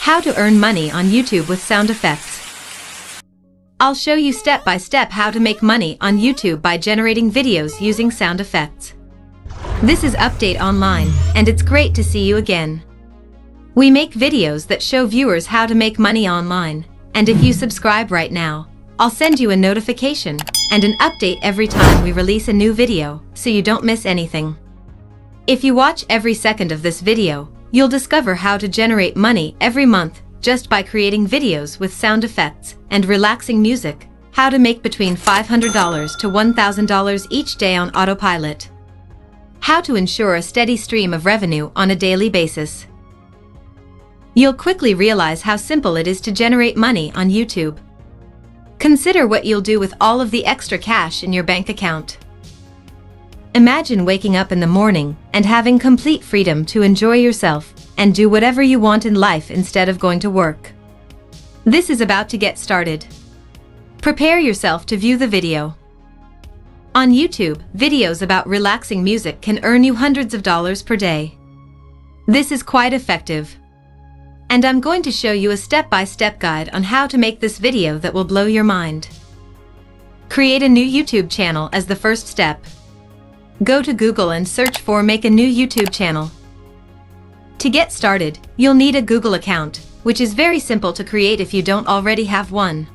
How to earn money on YouTube with sound effects. I'll show you step by step how to make money on YouTube by generating videos using sound effects. This is Update Online, and it's great to see you again. We make videos that show viewers how to make money online, and if you subscribe right now, I'll send you a notification and an update every time we release a new video, so you don't miss anything. If you watch every second of this video, you'll discover how to generate money every month just by creating videos with sound effects and relaxing music, how to make between $500 to $1,000 each day on autopilot, how to ensure a steady stream of revenue on a daily basis. You'll quickly realize how simple it is to generate money on YouTube. Consider what you'll do with all of the extra cash in your bank account. Imagine waking up in the morning and having complete freedom to enjoy yourself and do whatever you want in life instead of going to work. This is about to get started. Prepare yourself to view the video. On YouTube, videos about relaxing music can earn you hundreds of dollars per day. This is quite effective. And I'm going to show you a step-by-step guide on how to make this video that will blow your mind. Create a new YouTube channel as the first step. Go to Google and search for Make a New YouTube Channel. To get started, you'll need a Google account, which is very simple to create if you don't already have one.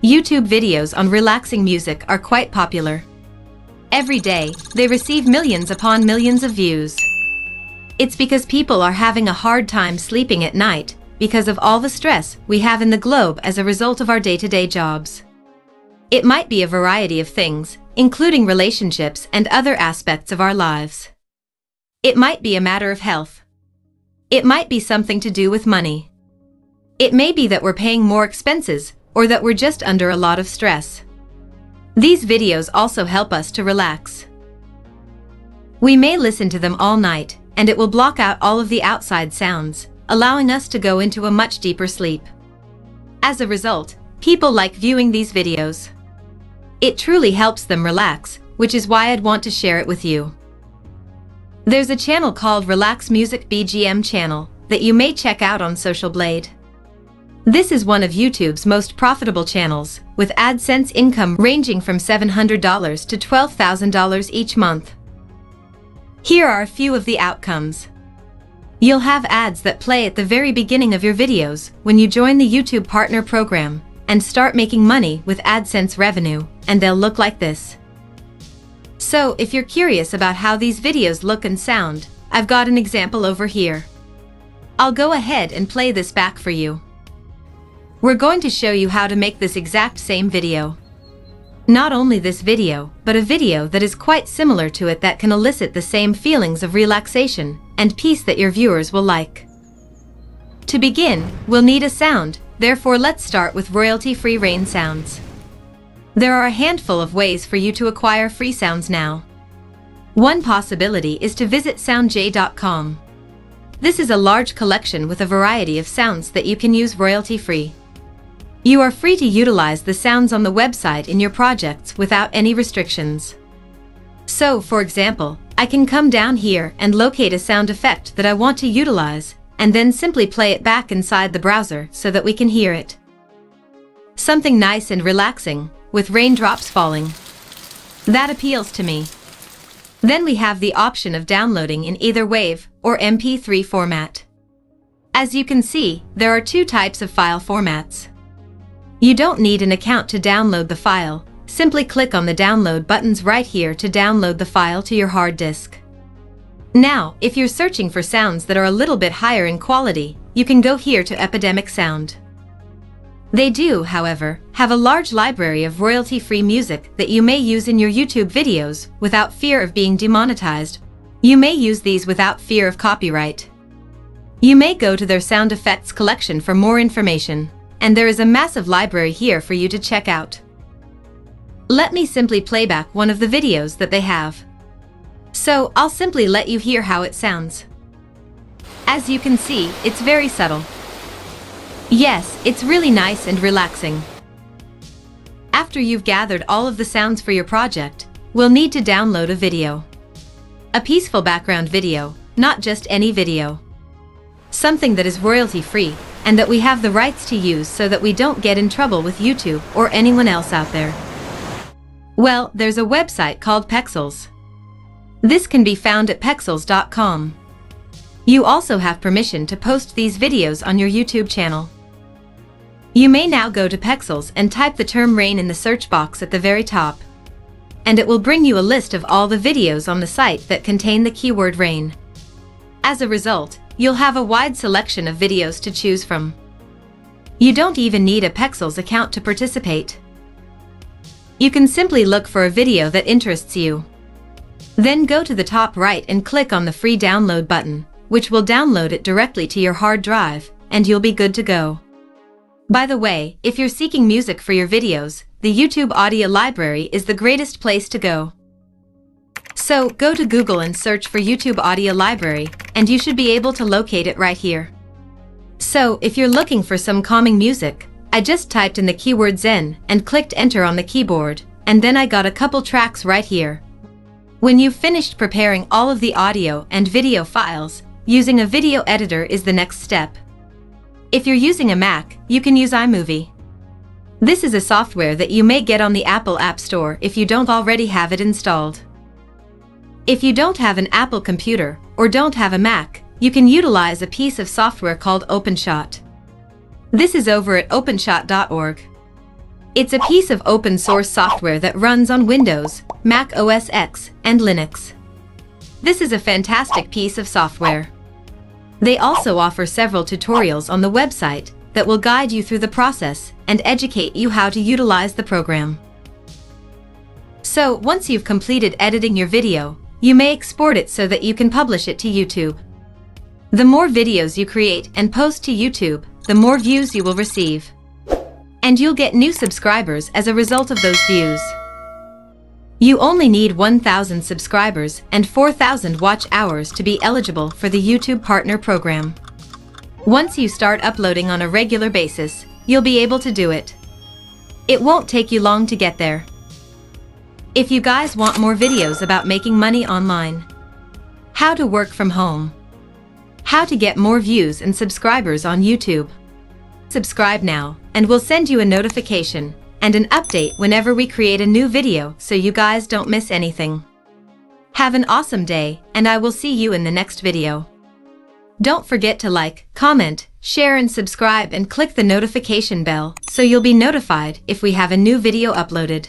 YouTube videos on relaxing music are quite popular. Every day, they receive millions upon millions of views. It's because people are having a hard time sleeping at night because of all the stress we have in the globe as a result of our day-to-day jobs. It might be a variety of things, including relationships and other aspects of our lives. It might be a matter of health. It might be something to do with money. It may be that we're paying more expenses or that we're just under a lot of stress. These videos also help us to relax. We may listen to them all night, and it will block out all of the outside sounds, allowing us to go into a much deeper sleep. As a result, people like viewing these videos. It truly helps them relax, which is why I'd want to share it with you. There's a channel called Relax Music BGM channel that you may check out on Social Blade. This is one of YouTube's most profitable channels, with AdSense income ranging from $700 to $12,000 each month. Here are a few of the outcomes. You'll have ads that play at the very beginning of your videos when you join the YouTube Partner Program and start making money with AdSense revenue, and they'll look like this. So, if you're curious about how these videos look and sound, I've got an example over here. I'll go ahead and play this back for you. We're going to show you how to make this exact same video. Not only this video, but a video that is quite similar to it that can elicit the same feelings of relaxation and peace that your viewers will like. To begin, we'll need a sound, therefore let's start with royalty-free rain sounds. There are a handful of ways for you to acquire free sounds now. One possibility is to visit soundj.com. This is a large collection with a variety of sounds that you can use royalty-free. You are free to utilize the sounds on the website in your projects without any restrictions. So, for example, I can come down here and locate a sound effect that I want to utilize, and then simply play it back inside the browser so that we can hear it. Something nice and relaxing, with raindrops falling. That appeals to me. Then we have the option of downloading in either WAV or MP3 format. As you can see, there are two types of file formats. You don't need an account to download the file. Simply click on the download buttons right here to download the file to your hard disk. Now, if you're searching for sounds that are a little bit higher in quality, you can go here to Epidemic Sound. They do, however, have a large library of royalty-free music that you may use in your YouTube videos without fear of being demonetized. You may use these without fear of copyright. You may go to their sound effects collection for more information, and there is a massive library here for you to check out. Let me simply play back one of the videos that they have. So, I'll simply let you hear how it sounds. As you can see, it's very subtle. Yes, it's really nice and relaxing. After you've gathered all of the sounds for your project, we'll need to download a video. A peaceful background video, not just any video. something that is royalty-free, and that we have the rights to use so that we don't get in trouble with YouTube or anyone else out there. Well, there's a website called Pexels. This can be found at pexels.com. You also have permission to post these videos on your YouTube channel. You may now go to Pexels and type the term rain in the search box at the very top, and it will bring you a list of all the videos on the site that contain the keyword rain. As a result, you'll have a wide selection of videos to choose from. You don't even need a Pexels account to participate. You can simply look for a video that interests you. Then go to the top right and click on the free download button, which will download it directly to your hard drive, and you'll be good to go. By the way, if you're seeking music for your videos, the YouTube audio library is the greatest place to go. So, go to Google and search for YouTube audio library, and you should be able to locate it right here. So, if you're looking for some calming music, I just typed in the keyword Zen and clicked enter on the keyboard, and then I got a couple tracks right here. When you've finished preparing all of the audio and video files, using a video editor is the next step. If you're using a Mac, you can use iMovie. This is a software that you may get on the Apple App Store if you don't already have it installed. If you don't have an Apple computer or don't have a Mac, you can utilize a piece of software called OpenShot. This is over at openshot.org. It's a piece of open source software that runs on Windows, Mac OS X, and Linux. This is a fantastic piece of software. They also offer several tutorials on the website that will guide you through the process and educate you how to utilize the program. So, once you've completed editing your video, you may export it so that you can publish it to YouTube. The more videos you create and post to YouTube, the more views you will receive. And you'll get new subscribers as a result of those views. You only need 1,000 subscribers and 4,000 watch hours to be eligible for the YouTube Partner Program. Once you start uploading on a regular basis, you'll be able to do it. It won't take you long to get there. If you guys want more videos about making money online, how to work from home, how to get more views and subscribers on YouTube, subscribe now, and we'll send you a notification and an update whenever we create a new video so you guys don't miss anything. Have an awesome day, and I will see you in the next video. Don't forget to like, comment, share and subscribe and click the notification bell so you'll be notified if we have a new video uploaded.